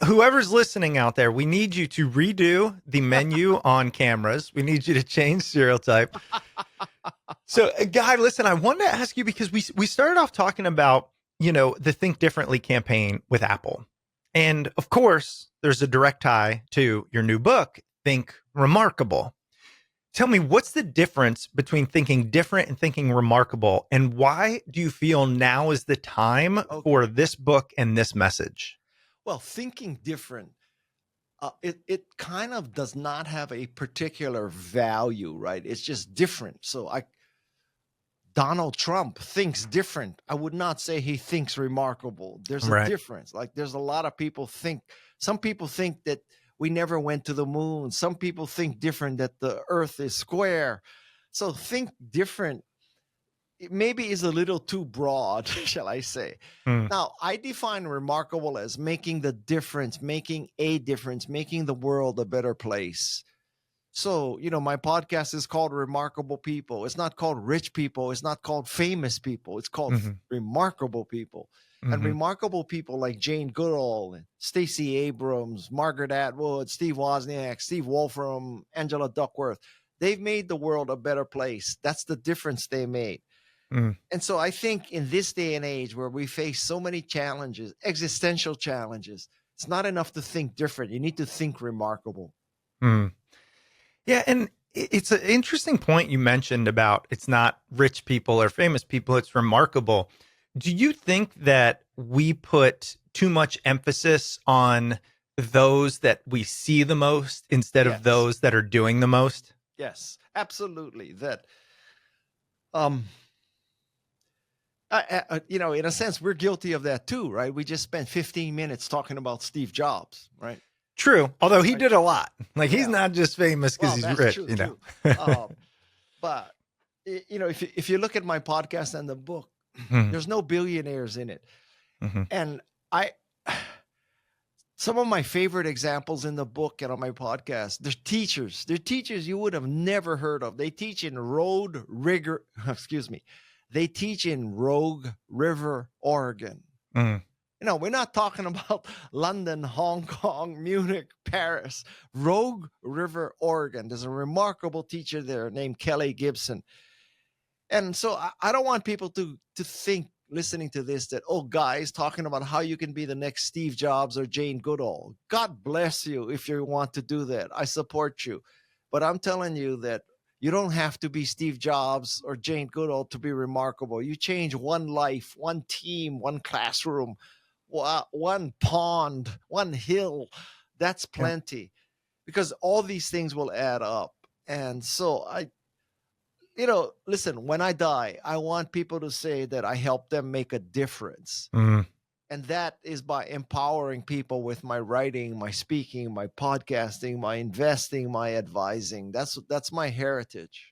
whoever's listening out there, we need you to redo the menu on cameras. We need you to change stereotype. So, Guy, listen, I wanted to ask you because we started off talking about, the Think Differently campaign with Apple. And of course, there's a direct tie to your new book, Think Remarkable. Tell me, what's the difference between thinking different and thinking remarkable? And why do you feel now is the time for this book and this message? Well, thinking different, it kind of does not have a particular value, right? It's just different. So Donald Trump thinks different. I would not say he thinks remarkable. There's a difference. Like there's a lot of people some people think that we never went to the moon. Some people think different, that the earth is square. So think different, it maybe is a little too broad, shall I say. Now, I define remarkable as making the difference, making a difference, making the world a better place. So, my podcast is called Remarkable People. It's not called rich people. It's not called famous people. It's called remarkable people. And remarkable people like Jane Goodall, and Stacey Abrams, Margaret Atwood, Steve Wozniak, Steve Wolfram, Angela Duckworth, they've made the world a better place. That's the difference they made. And so I think in this day and age where we face so many challenges, existential challenges, it's not enough to think different. You need to think remarkable. Yeah, and it's an interesting point you mentioned about it's not rich people or famous people, it's remarkable. Do you think that we put too much emphasis on those that we see the most instead of those that are doing the most? Yes, absolutely. That, in a sense, we're guilty of that too, right? We just spent 15 minutes talking about Steve Jobs, right? True. Although he did a lot. Like he's not just famous because he's rich, true. But if you look at my podcast and the book, there's no billionaires in it. And some of my favorite examples in the book and on my podcast, they're teachers. They're teachers you would have never heard of. They teach in They teach in Rogue River, Oregon. We're not talking about London, Hong Kong, Munich, Paris. Rogue River, Oregon. There's a remarkable teacher there named Kelly Gibson. And so I don't want people to think, listening to this, that, guys, talking about how you can be the next Steve Jobs or Jane Goodall. God bless you if you want to do that. I support you. But I'm telling you that you don't have to be Steve Jobs or Jane Goodall to be remarkable. You change one life, one team, one classroom, one pond, one hill. That's plenty, because all these things will add up. And so listen, when I die, I want people to say that I helped them make a difference. And that is by empowering people with my writing, my speaking, my podcasting, my investing, my advising. That's my heritage.